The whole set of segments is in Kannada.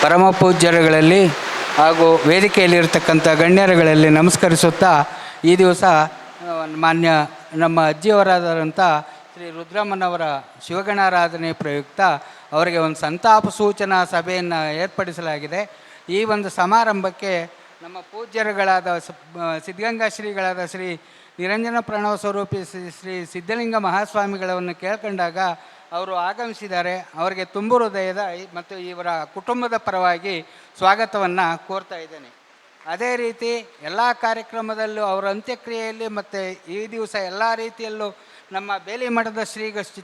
ಪರಮ ಪೂಜ್ಯರುಗಳಲ್ಲಿ ಹಾಗೂ ವೇದಿಕೆಯಲ್ಲಿರ್ತಕ್ಕಂಥ ಗಣ್ಯರುಗಳಲ್ಲಿ ನಮಸ್ಕರಿಸುತ್ತಾ ಈ ದಿವಸ ಮಾನ್ಯ ನಮ್ಮ ಅಜ್ಜಿಯವರಾದಂಥ ಶ್ರೀ ರುದ್ರಮ್ಮನವರ ಶಿವಗಣಾರಾಧನೆ ಪ್ರಯುಕ್ತ ಅವರಿಗೆ ಒಂದು ಸಂತಾಪ ಸೂಚನಾ ಸಭೆಯನ್ನು ಏರ್ಪಡಿಸಲಾಗಿದೆ. ಈ ಒಂದು ಸಮಾರಂಭಕ್ಕೆ ನಮ್ಮ ಪೂಜ್ಯರುಗಳಾದ ಸಿದ್ಧಗಂಗಾ ಶ್ರೀಗಳಾದ ಶ್ರೀ ನಿರಂಜನ ಪ್ರಣವ ಸ್ವರೂಪಿ ಶ್ರೀ ಸಿದ್ಧಲಿಂಗ ಮಹಾಸ್ವಾಮಿಗಳನ್ನು ಕೇಳ್ಕೊಂಡಾಗ ಅವರು ಆಗಮಿಸಿದ್ದಾರೆ. ಅವರಿಗೆ ತುಂಬು ಹೃದಯದ ಮತ್ತು ಇವರ ಕುಟುಂಬದ ಪರವಾಗಿ ಸ್ವಾಗತವನ್ನು ಕೋರ್ತಾ ಇದ್ದೇನೆ. ಅದೇ ರೀತಿ ಎಲ್ಲ ಕಾರ್ಯಕ್ರಮದಲ್ಲೂ ಅವರ ಅಂತ್ಯಕ್ರಿಯೆಯಲ್ಲಿ ಮತ್ತು ಈ ದಿವಸ ಎಲ್ಲ ರೀತಿಯಲ್ಲೂ ನಮ್ಮ ಬೇಲಿಮಠದ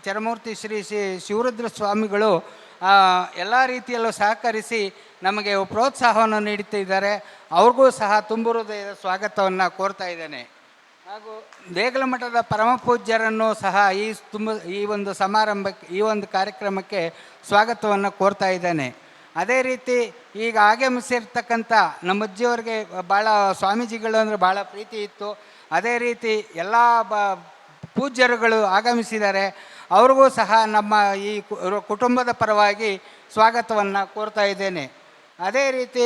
ಚರಮೂರ್ತಿ ಶ್ರೀ ಶಿವರುದ್ರ ಸ್ವಾಮಿಗಳು ಎಲ್ಲ ರೀತಿಯಲ್ಲೂ ಸಹಕರಿಸಿ ನಮಗೆ ಪ್ರೋತ್ಸಾಹವನ್ನು ನೀಡುತ್ತಿದ್ದಾರೆ. ಅವ್ರಿಗೂ ಸಹ ತುಂಬು ಹೃದಯದ ಸ್ವಾಗತವನ್ನು ಕೋರ್ತಾ ಇದ್ದೇನೆ. ಹಾಗೂ ದೇಗಲ ಮಠದ ಪರಮ ಪೂಜ್ಯರನ್ನು ಸಹ ಈ ಒಂದು ಸಮಾರಂಭಕ್ಕೆ ಈ ಒಂದು ಕಾರ್ಯಕ್ರಮಕ್ಕೆ ಸ್ವಾಗತವನ್ನು ಕೋರ್ತಾ ಇದ್ದೇನೆ. ಅದೇ ರೀತಿ ಈಗ ಆಗಮಿಸಿರ್ತಕ್ಕಂಥ ನಮ್ಮ ಅಜ್ಜಿಯವರಿಗೆ ಭಾಳ ಸ್ವಾಮೀಜಿಗಳು ಅಂದರೆ ಭಾಳ ಪ್ರೀತಿ ಇತ್ತು. ಅದೇ ರೀತಿ ಎಲ್ಲ ಪೂಜ್ಯರುಗಳು ಆಗಮಿಸಿದ್ದಾರೆ. ಅವ್ರಿಗೂ ಸಹ ನಮ್ಮ ಈ ಕುಟುಂಬದ ಪರವಾಗಿ ಸ್ವಾಗತವನ್ನು ಕೋರ್ತಾ ಇದ್ದೇನೆ. ಅದೇ ರೀತಿ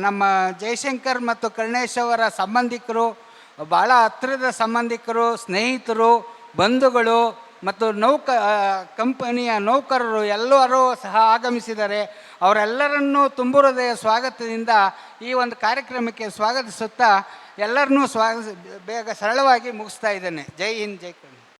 ನಮ್ಮ ಜಯಶಂಕರ್ ಮತ್ತು ಕರ್ಣೇಶ್ ಅವರ ಸಂಬಂಧಿಕರು, ಭಾಳ ಹತ್ತಿರದ ಸಂಬಂಧಿಕರು, ಸ್ನೇಹಿತರು, ಬಂಧುಗಳು ಮತ್ತು ಕಂಪನಿಯ ನೌಕರರು ಎಲ್ಲರೂ ಸಹ ಆಗಮಿಸಿದ್ದಾರೆ. ಅವರೆಲ್ಲರನ್ನೂ ತುಂಬು ಹೃದಯ ಸ್ವಾಗತದಿಂದ ಈ ಒಂದು ಕಾರ್ಯಕ್ರಮಕ್ಕೆ ಸ್ವಾಗತಿಸುತ್ತಾ ಎಲ್ಲರನ್ನೂ ಬೇಗ ಸರಳವಾಗಿ ಮುಗಿಸ್ತಾ ಇದ್ದೇನೆ. ಜೈ ಹಿಂದ್, ಜೈ ಕರ್ನಾಟಕ.